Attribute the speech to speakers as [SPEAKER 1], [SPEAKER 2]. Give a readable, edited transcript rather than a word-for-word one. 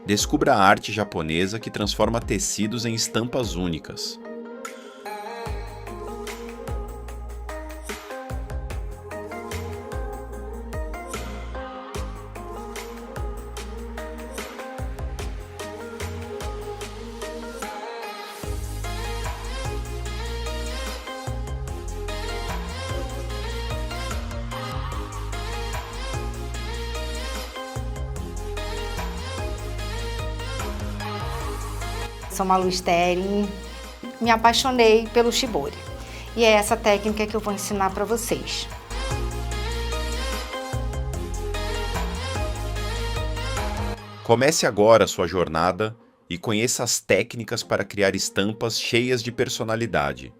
[SPEAKER 1] Descubra a arte japonesa que transforma tecidos em estampas únicas.
[SPEAKER 2] Sou Malu Sterling, me apaixonei pelo shibori. E é essa técnica que eu vou ensinar para vocês.
[SPEAKER 1] Comece agora a sua jornada e conheça as técnicas para criar estampas cheias de personalidade.